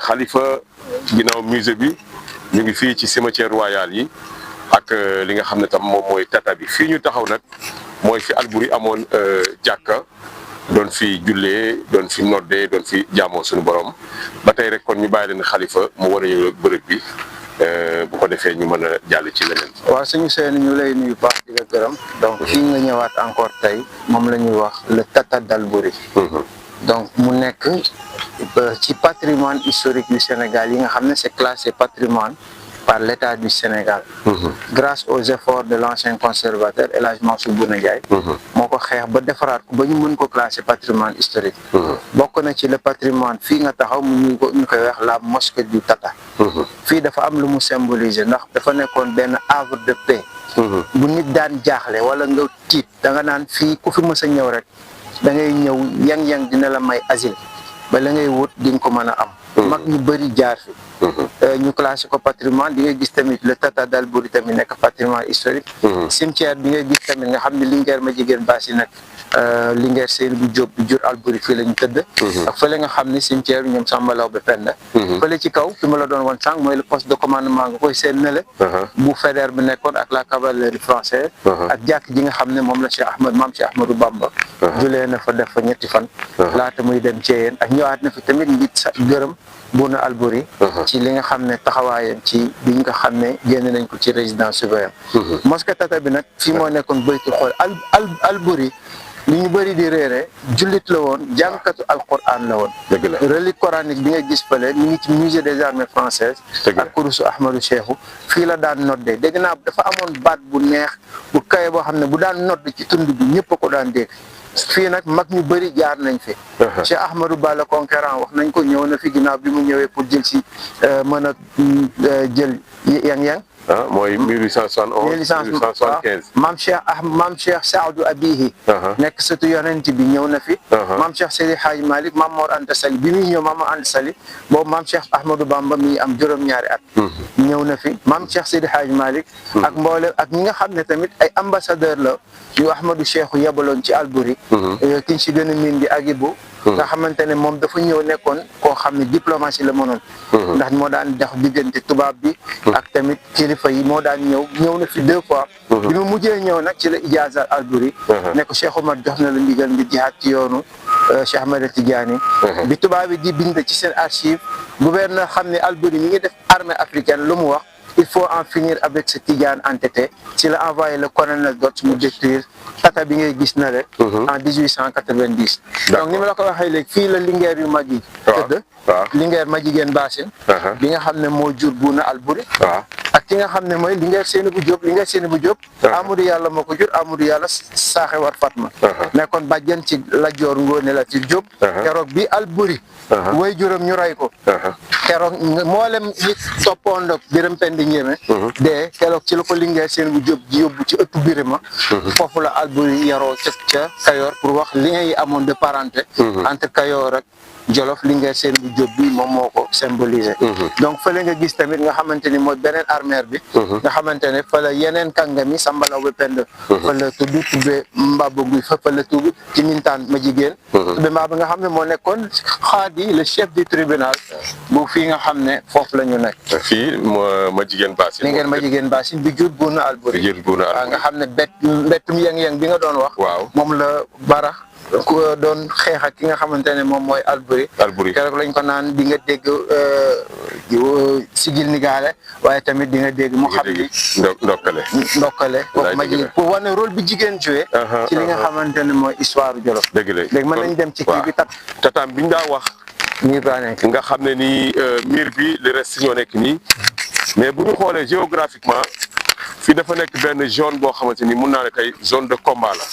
Khalifa ginnaaw musée bi ñu ngi fii ci cimetière royal yi ak li nga xam ne tam moom mooy tata bi fii ñu taxaw nag mooy fi Albouri amoon jàkka doon fi jullee doon fi noddee doon fi jaamoo suñu borom ba tey rek kon ñu bàyyi leen Khalifa mu war a yëg bërëb bi bu ko defee ñu mën a jàll ci leneen. waaw suñu seen ñu lay nuyu baax di la gërëm donc fii nga ñëwaat encore tey moom la ñuy wax le tata d'Albouri. donc mu nekk ci patrimoine historique du Sénégal yi nga xam ne c'est classé patrimoine par l'État du Sénégal. Grâce aux efforts de l'ancien conservateur El Hadj Mansour Bouna Ndiaye. moo ko xeex ba defaraat ko ba ñu mën ko classer patrimoine historique. bokk na ci le patrimoine fii nga taxaw ñu koy wax la mosquée du Tata. fii dafa am lu mu symboliser ndax dafa nekkoon benn havre de paix. bu nit daan jaaxle wala nga tiit da nga naan fii ku fi mës a ñëw rek da ngay ñëw yang dina la may asile ba la ngay wut di nga ko mën a am. mag ñu bëri jaar fi. ñu classé ko patrimoine di nga gis tamit le Tata d'Albouri tamit nekk patrimoine historique. cimetière bi nga gis tamit nga xam ne Linguère ma jigéen baasi nag Linguère Seynabou Diop bi jur Albouri fii la ñu tëdd. ak fële nga xam ne cimetière bi ñoom Samba Laobé Penda. fële ci kaw fi ma la doon wan sànq mooy le poste de commandement nga koy seen nele bu Faidherbe bi nekkoon ak la cavalerie française. ak jàkk ji nga xam ne moom la maam Cheikh Ahmadou Bamba. julee na fa def fa ñetti fan. laata muy dem Thiéyène ak ñëwaat na fi tamit ngir gërëm Bouna Albouri ci li nga xam ne taxawaayam ci bi nga xam ne génn nañ ko ci résidence surveillée. mosquée Tata bi nag fii moo nekkoon baytu xool Albouri li ñu bëri di réere jullit la woon jàngkatu alquran la woon. dëgg la relique coranique bi nga gis fële mi ngi ci musée des armées françaises. ak kurusu Ahmadou Cheikhou fii la daan noddee dégg naa dafa amoon baat bu neex bu kawe boo xam ne bu daan nodd ci tund bi ñëpp a ko daan dégg. fii nag mag ñu bëri jaar nañ fi. Cheikh Ahmadou Bala Conquérant wax nañ ko ñëw na fi ginnaaw bi mu ñëwee pour jël si mën a jël yang mooy 1875. maam Cheikh Saadou Abihi. nekk sëtu yonent bi ñëw na fi. maam Cheikh Seydi Hadji Malick maam Mor Anta Sali bi muy ñëw maam Mor Anta Sali boobu maam Cheikh Ahmadou Bamba mi am juróom-ñaari at. ñëw na fi maam Cheikh Seydi Hadji Malick. ak mboole ak ñi nga xam ne tamit ay ambassadeur la yu Ahmadou Cheikhou yebaloon ci Albouri. ki ñu si gën a miin di Agibou. nga xamante ne moom dafa ñëw nekkoon koo xam ne diplomatie la mënoon. ndax moo daan dox diggante tubaab bi. ak tamit kilifa yi moo daan ñëw na fi 2 fois. bi mu mujjee ñëw nag ci la ijaaza Albouri. ne ko Cheikh Oumar jox na la ndigal nga jihaad ci yoonu Cheikh Ahmed Tidiane. bi tubaab yi di bind ci seen archive gouverneur xam ne Albouri mi ngi def armée africaine lu mu wax. il faut en finir avec ce Tidiane entêté ci la envoyé le colonel Dodds mu détruire Tata bi ngay gis na rek en 1890. donc ni ma la ko waxee léegi fii la Linguère yu mag yi tëdd Linguère ma jigéen Bassine bi nga xam ne moo jur Bouna Albouri ak ki nga xam ne mooy Linguère Seynabou Diop Amadou Yàlla moo ko jur Amadou Yàlla Saaxe War Fatma nekkoon bàjjen ci Lat Joor Ngoone Latyr Diop keroog bi Albouri way juróom ñu ray ko keroog mboolem ñi toppoon ak Biram Penda Njémé de keroog ci la ko Linguère Seynabou Diop ji yóbbu ci ëttu Birima foofu la Albouri yaroo ca Kayoor pour wax lien yi amoon de parenté entre Kayoor ak Jolof Linguère Seynabou Diop bi moom moo ko symbolisé. donc fële nga gis tamit nga xamante ni mooy beneen armeer bi nga xamante ne fa la yeneen kàngami Samba Laobé Penda fa la tudd Toubé Mbaba Guy fa la tudd ci mintaan ma jigéen Toubé Mbaba nga xam ne moo nekkoon xaadi le chef du tribunal bu fii nga xam ne foofu la ñu nekk fii ma jigéen Bassine Linguère ma jigéen Bassine bi jur Bouna Albouri nga xam ne mbettum yang bi nga doon wax moom la bara ku doon xeex ak ki nga xamante ne moom mooy Albouri keroog lañ ko naan di nga dégg sigil nigaale waaye tamit di nga dégg mu xam ni ndokkale kooku ma jigéen pour wane rôle bi jigéen joué ci li nga xamante ne mooy histoire Jolof léegi mën nañ dem ci kii bi tataam biñ daa wax miir baa nekk nga xam ne nii miir bi le reste ñoo nekk nii mais bu ñu xoolee géographiquement fii dafa nekk benn zone boo xamante ni mun naa ne tey zone de combat la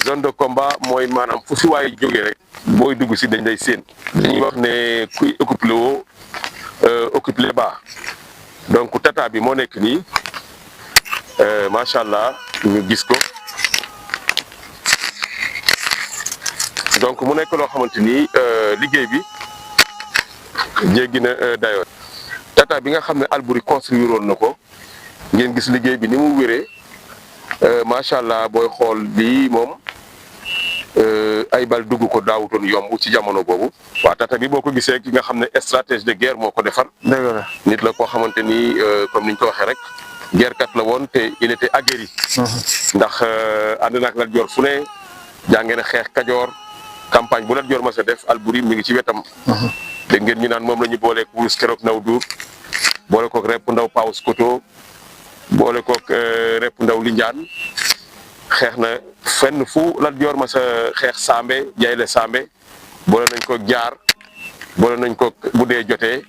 zone de combat mooy maanaam fu fi waaye jógee rek booy dugg si dañ lay séen dañuy wax ne kuy occupé woo occupé bas donc tata bi moo nekk nii macha allah ñu gis ko donc mu nekk loo xamante ni liggéey bi jéggi na dayoo tata bi nga xam ne Albouri construire woon na ko ngeen gis liggéey bi ni mu wéree macha allah booy xool lii moom ay bal dugg ko daawutoon yomb ci jamono boobu waaw tata bi boo ko gisee ki nga xam ne stratégie de guerre moo ko defar nit la koo xamante ni comme niñ ko waxee rek guerrekat la woon te il était aguerri ndax ànd naak Lat Joor fu ne jàngee na xeex Kajoor campagne bu Lat Joor ma sa def Alburi mi ngi ci wetam dégg ngeen ñu naan moom la ñu booleek wurus keroog naw duur boole kook repp ndaw Paus Koto boole kook repp ndaw Linjaan xeex na fenn fu Lat Joor ma sa xeex Sambe Jayle Sambe boole nañ ko jaar boole nañ ko bu dee jotee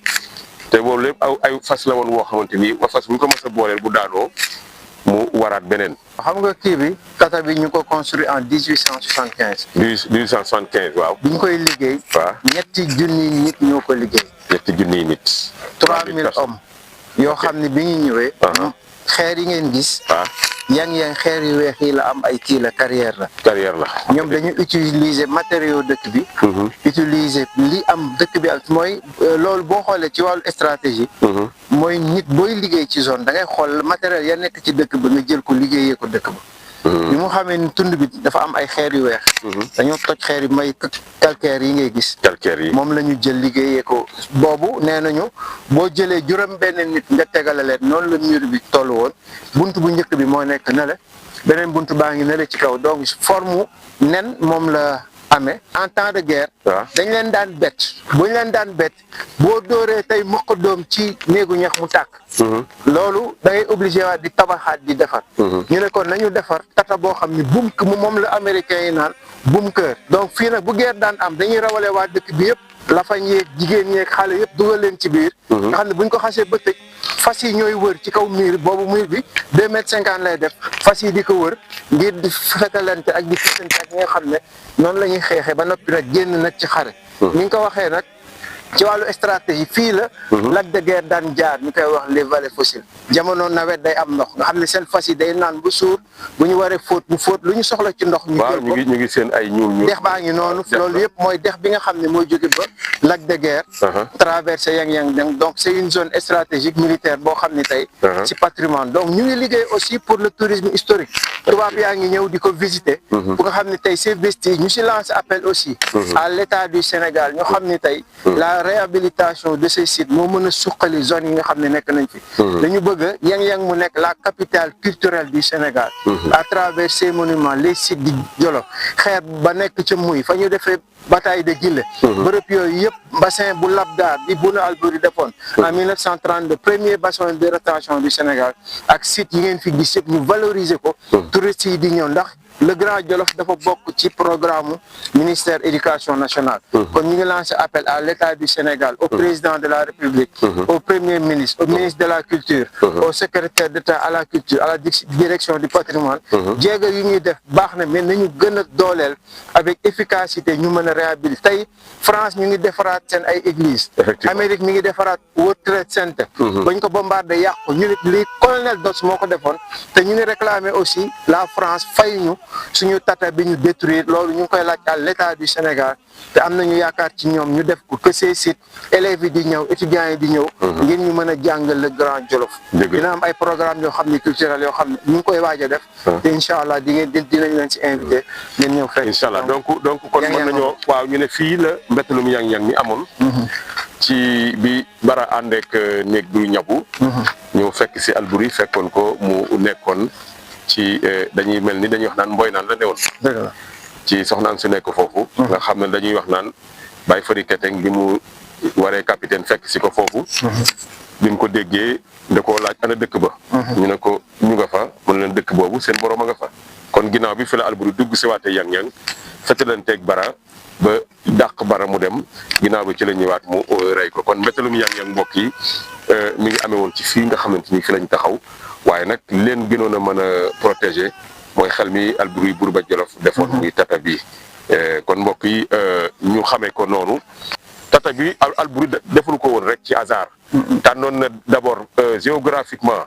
te boobu lépp ay fas la woon woo xamante ni wa fas bu ñu ko mas a booleel bu daanoo mu waraat beneen. xam nga kii bi tata bi ñu ko construit en 1875. 1875 waaw. bi ñu koy liggéey. waaw ñetti junniy nit ñoo ko liggéey. ñetti junniy nit. 3000 hommes. yoo xam ne bi ñu ñëwee. xeer yi ngeen gis. waaw yang xeer yu weex yi la am ay kii la carrière la. carrière la. ñoom dañu utiliser matériaux dëkk bi. utiliser li am dëkk bi ak mooy loolu boo xoolee ci wàllu stratégie. mooy nit booy liggéey ci zone da ngay xool matériel ya nekk ci dëkk ba nga jël ko liggéeyee ko dëkk ba. bi mu xamee ni tund bi dafa am ay xeer yu weex. dañoo toj xeer yu may calcaire yi ngay gis. calcaire yi moom la ñu jël liggéeyee ko boobu nee nañu boo jëlee juróom benn nit nga tegale leen noonu la mur bi toll woon bunt bu njëkk bi moo nekk na le beneen bunt baa ngi na le ci kaw donc forme nen moom la amee en temps de guerre. dañ leen daan bett bu ñu leen daan bett boo dóoree tey mokk doom ci néegu ñax mu tàkk. loolu da ngay obligé waat di tabaxaat di defar. ñu ne kon nañu defar tata boo xam ni buum moom la américain yi naan bunker. donc fii nag bu guerre daan am dañuy rawale waa dëkk bi yëpp lafañ yeeg jigéen yeeg xale yëpp dugal leen ci biir. nga xam ne buñ ko xasee ba tëj fas yi ñooy wër ci kaw mur boobu mur bi 2,50 m lay def fas yi di ko wër ngir di fetalante ak di fisante ak ñi nga xam ne noonu la ñuy xeexee ba noppi nag génn nag ci xare. ni nga ko waxee nag ci wàllu stratégie fii la. lac de guerre daan jaar ñu koy wax les vallées fossiles. jamono nawet day am ndox nga xam ne seen fas yi day naan bu suur bu ñu waree fóot bu fóot lu ñu soxla ci ndox. ñu jël ko ñu ngi seen ay ñuul. dex baa ngi noonu loolu yëpp mooy dex bi nga xam ne mooy jóge ba lac de guerre. traversé yang donc c'est une zone stratégique militaire boo xam ne tey. ci patrimoine donc ñu ngi liggéey aussi pour le tourisme historique. tubaab yaa ngi ñëw di ko visiter. bu nga xam ne tey ces vestiges ñu si lancé appel aussi. à l'état du Sénégal ñoo xam ne tey. la réhabilitation de ces sites moo mën a suqali zone yi nga xam ne nekk nañ fi. dañu bëgg yang mu nekk la capitale culturelle du Sénégal. à travers ces monuments les sites di Jolof xeer ba nekk ca muy fa ñu defee bataille de Guilé. bërëb yooyu yëpp bassin bu Labdar bi Bouna Albouri defoon. en 1932 premier bassin de rétention du Sénégal ak site yi ngeen fi gis yëpp ñu valoriser ko. touristes yi di ñëw ndax. le Grand Jolof dafa bokk ci programme ministère éducation nationale. kon ñu ngi lancé appel à l'État du Sénégal au président de la République. au premier ministre au ministre de la culture. au secrétaire d'État à la culture à la direction du patrimoine. jéego yu ñuy def baax na mais nañu gën a dooleel avec efficacité ñu mën a réhabiliter tey France ñu ngi defaraat seen ay églises. Amérique mi ngi defaraat World Trade Center. bañ ko bombardé yàqu ñu ne lii colonel Dodds moo ko defoon te ñu ngi réclamer aussi la France fay ñu. suñu tata bi ñu détruire loolu ñu ngi koy laaj à l'état du Sénégal te am nañu yaakaar ci ñoom ñu def ko que ces sites élèves yi di ñëw étudiants yi di ñëw. ngir ñu mën a jàngal le Grand Jolof. dina am ay programme yoo xam ne culturel yoo xam ne ñu ngi koy waaj a def. te incha allah dinañ leen ci invité ngeen ñëw fekk. incha allah donc kon mën nañoo waaw ñu ne fii la mbettalum yang-yang mi amoon. ci bi bara ànd ak néeg du ñabu. ñu fekk si Alburi fekkoon ko mu nekkoon. ci dañuy mel ni dañuy wax naan mboy naan la newoon. ci soxnaan su nekk foofu. nga xam ne dañuy wax naan Baye Fari Keteng bi mu waree capitaine fekk si ko foofu. bi mu ko déggee da koo laaj ana dëkk ba. ñu ne ko ñu nga fa mën leen dëkk boobu seen borom a nga fa. kon ginnaaw bi fi la Alburi dugg si waate yang-yang fetalanteeg bara ba dàq bara mu dem ginnaaw bi ci la ñëwaat mu rey ko kon mbettalum yang-yang mbokk yi mi ngi amee woon ci fii nga xamante ni fi lañ taxaw. waaye nag leen gënoon a mën a protéger mooy xel mi Alburi Buurba Jolof defoon muy tata bi kon mbokk yi ñu xamee ko noonu tata bi Alburi deful ko woon rek ci hasard tànnoon na d'abord géographiquement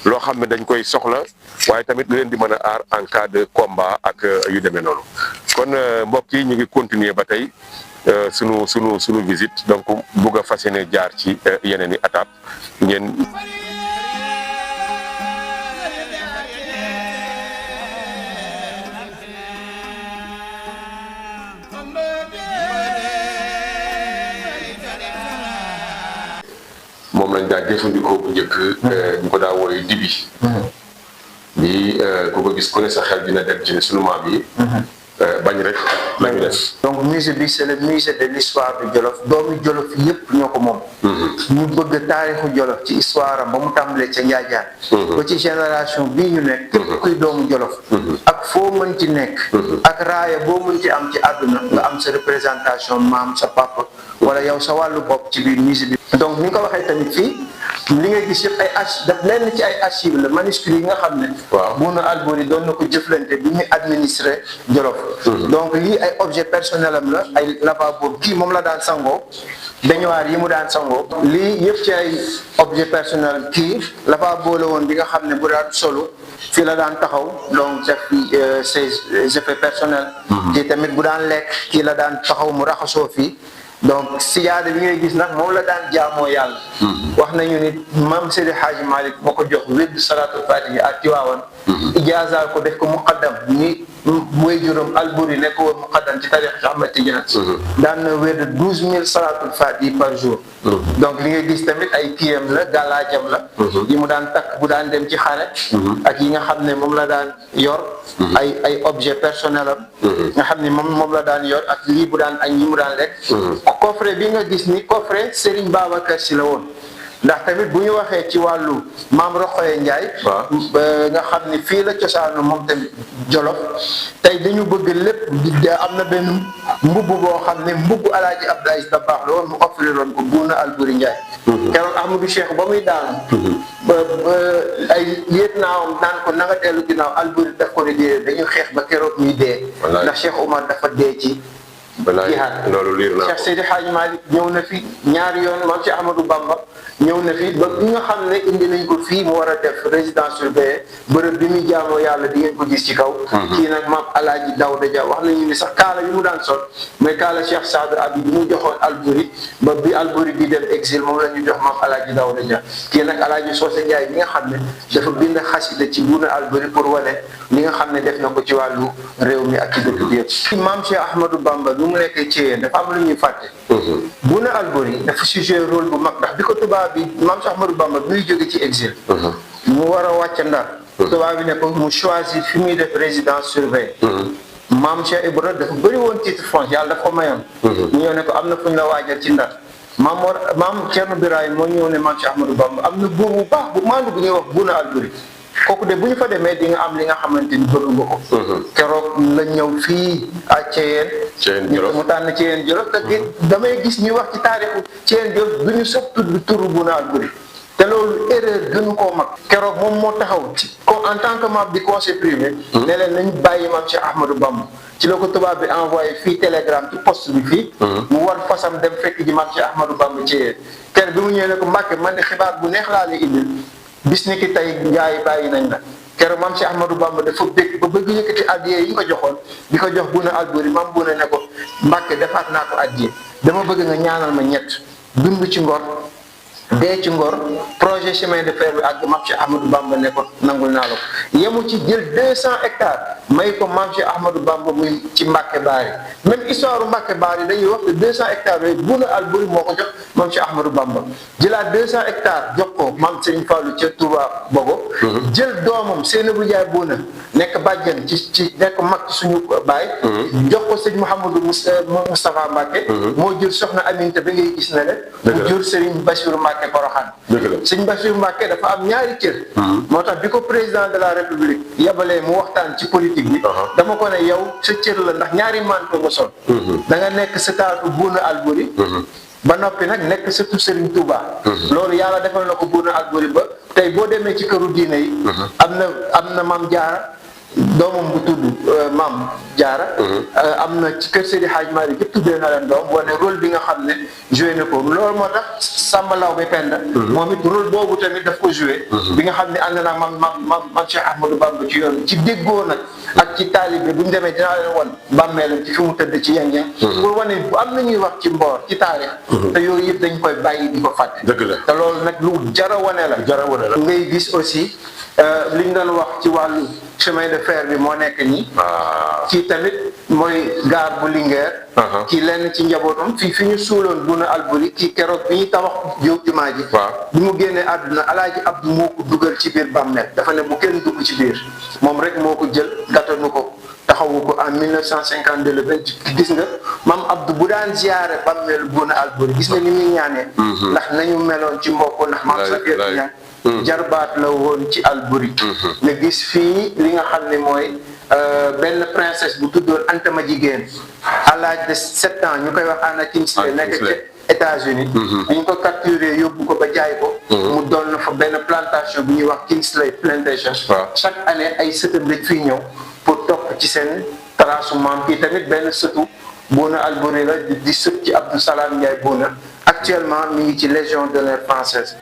loo xam ne dañ koy soxla waaye tamit leen di mën a aar en cas de combat ak yu demee noonu kon mbokk yi ñu ngi continuer ba tey sunu visite donc bugg a fas yéene jaar ci yeneen i étape ngeen moom lañ daa jëfandikoo bu njëkk ñu ko daa wooye dibi bi ku ko gis ku ne sa xel dina dem ci ne sunu maam yi bañ rek lañu def. donc musée bi c'est le musée de l'histoire du Jolof doomu Jolof yëpp ñoo ko moom. ñu bëgg taarixu Jolof ci histoire am ba mu tàmbalee ca Njaajaan. ba ci génération bii ñu nekk. képp kuy doomu Jolof. ak foo mën ci nekk. ak raaya boo mën ci am ci àdduna nga am sa représentation maam sa papa wala yow sa wàllu bopp ci biir musée bi. donc ni nga ko waxee tamit fii li nga gis yëpp ay daf lenn ci ay archives la manuscrits yi nga xam ne. waaw Bouna Albouri doon na ko jëflante bi muy administré Jolof. donc lii ay objet personnel am la ay lavabo kii moom la daan sangoo baignoire yi mu daan sangoo lii yëpp ci ay objet personnel kii lavabo la woon bi nga xam ne bu daan solo fii la daan taxaw donc def ses effets personnels kii tamit bu daan lekk kii la daan taxaw mu raxasoo fii donc sijaada bi ngay gis nag moom la daan jaamoo yàlla wax nañu ni maam Seydi Hadji Malick moo ko jox wérdu salaatul faatihi ak Tiwaawan ijaazaal ko def ko muqaddam ni waajuram Albouri nekk woon muqaddam ci tariix Ahmad Tidiane daan na wérdu 12000 salaatul faatihi par jour donc li ngay gis tamit ay kiyam la gàllaajam la yi mu daan takk bu daan dem ci xare ak yi nga xam ne moom la daan yor ay objet personnel am nga xam ne moom la daan yor ak lii bu daan añ yi mu daan lekk coffret bi nga gis ni coffret Serigne Babacar Sy la woon ndax tamit bu ñu waxee ci wàllu maam Roxoye Ndiaye nga xam ni fii la cosaanu moom tamit Jolof tey dañu bëgg lépp am na benn mbubb boo xam ne mbubb Alaaji Abdou Aziz Dabakh la woon mu offriroon ko Bouna Albouri Ndiaye keroog Ahmadou Cheikh ba muy daanu ay yéet naawam naan ko na nga dellu ginnaaw Albouri daf ko ne déedéet dañu xeex ba keroog ñuy dee ndax Cheikh Oumar dafa dee ci jihaad loolu liir naa Cheikh Seydi Hadji Malick ñëw na fi ñaari yoon maam ci Ahmadou Bamba ñëw na fi ba bi nga xam ne indi nañ ko fii mu war a def résidence surveillée bërëb bi muy jaamoo yàlla di ngeen ko gis ci kaw kii nag maam Alaaji Daouda Dia wax nañu ni sax kaala bi mu daan sol mooy kaala Cheikh Saadu Abi bi mu joxoon Albouri ba bi Albouri bi dem exil moom la ñu jox maam Alaaji Daouda Dia kii nag Alaaji Socé Ndiaye bi nga xam ne dafa bind xasida ci Bouna Albouri pour wane li nga xam ne def na ko ci wàllu réew mi ak ci dëkk bi yëpp maam Cheikh Ahmadou Bamba bi mu nekkee ci yéen dafa am lu ñuy fàtte Bouna Albouri dafa joué rôle bu mag ndax bi ko tubaab bi maam Cheikh Ahmadou Bamba bi muy jóge ci exil mu war a wàcc Ndar tubaab bi ne ko mu choisir fi muy def résidence surveillée maam Cheikh Ibrahima dafa bëri woon titre foncier yàlla dafa ko mayoon mu ñëw ne ko am na fu ñu la waajal ci Ndar maam Thierno Birahim moo ñëw ne maam Cheikh Ahmadou Bamba am na buur bu baax bu maandu bu ñuy wax Bouna Albouri kooku de bu ñu fa demee di nga am li nga xamante ni bëgg nga ko keroog la ñëw fii à Thièyène mu tànn Thièyène Jolof te damay gis ñuy wax ci taarixu Thièyène Jolof du ñu sax tudd turu Bouna Albouri te loolu erreur gënu koo mag keroog moom moo taxaw ci en tant que membre du conseil privé ne leen nañu bàyyi maam Cheikh Ahmadou Bamba ci la ko tubaab bi envoyé fii télégramme ci poste bi fii mu war fasam dem fekk ji maam Cheikh Ahmadou Bamba Thièyène kenn bi mu ñëwee ne ko Mbàkke man de xibaar bu neex laa lay indil bis ni ki tey njaay bàyyi nañ la keroog maam Cheikh Ahmadou Bamba dafa bég ba bëgg yëkkati addiye yi ko joxoon di ko jox Bouna Albouri maam Bouna ne ko Mbàkke defaat naa ko addiye dama bëgg nga ñaanal ma ñett dund ci ngor dee ci ngor projet chemin de fer bi ak maam Cheikh Ahmadou Bamba ne ko nangul naa la ko yemu ci jël 200 hectares may ko maam Cheikh Ahmadou Bamba muy ci Mbàkke Baari même histoire Mbàkke Baari dañuy wax que 200 hectares yooyu Bouna Albouri moo ko jox maam Cheikh Ahmadou Bamba jëlaat 200 hectares jox ko maam Serigne Fallou ca Touba Bogo jël doomam Seynabou Ndiaye Bouna nekk bàjjen ci nekk mag ci suñu baay jox ko sëñ Mouhamadou Moustapha Mbacke moo jël soxna Aminta bi ngay gis na le mu jur Serigne Bassirou Mbacke Porokhane sëñ Bassirou Mbacke dafa am ñaari cër moo tax bi ko président de la république yabalee mu waxtaan ci politique bi dama ko ne yow sa cër la ndax ñaari manto nga sol da nga nekk sëtaatu Bouna Albouri ba noppi nag nekk surtout Serigne Touba loolu yàlla defal na ko Bouna Albouri ba tey boo demee ci këru diine yi am na Maam Jaara doomam bu tudd Maam Jaara am na ci kër Seydi Hadji Malick yëpp tuddee na leen doom wane rôle bi nga xam ne joué na ko loolu moo tax Samba Laobé Penda moom it rôle boobu tamit daf ko joué bi nga xam ne ànd naa maam Cheikh Ahmadou Bamba ci yoon ci déggoo nag ak ci taalibe bu ñu demee dinaa leen wan bàmmeelam ci fi mu tëdd ci yang-yang pour wane bu am na ñuy wax ci mboor ci taarix te yooyu yëpp dañ koy bàyyi di ko fàtte te loolu nag lu jara wane la ngay gis aussi li ñu doon wax ci wàllu chemin de fer bi moo nekk nii. kii tamit mooy gare bu Linguère. kii lenn ci njabootam fi ñu suuloon Bouna Albouri kii keroog bi ñu tabax jumaa ji. bi mu génnee àdduna Alaaji Abdou moo ko dugal ci biir bàmmeel dafa ne bu kenn dugg ci biir moom rek moo ko jël gàttanu ko taxawu ko en 1952 le 28 gis nga maam Abdou bu daan ziyaare bàmmeel Bouna Albouri gis nga ni muy ñaanee. ndax nañu meloon ci mbokk ndax maam Safiya ñaan jarbaat la woon ci Albouri. nga gis fii li nga xam ne mooy benn princesse bu tuddoon Anta Ma Jigéen à l'âge de 7 ans ñu koy wax Anna Kingsley nekk ci États-Unis bi ñu ko capturé yóbbu ko ba jaay ko mu doon na fa benn plantation bu ñuy wax Kingsley Plantation. chaque année ay sëtam dañ fiy ñëw pour topp ci seen trasu maam kii tamit benn sëtu Bouna Albouri la di sët ci Abdou Salam Ndiaye Bouna actuellement mi ngi ci Légion d'honneur française.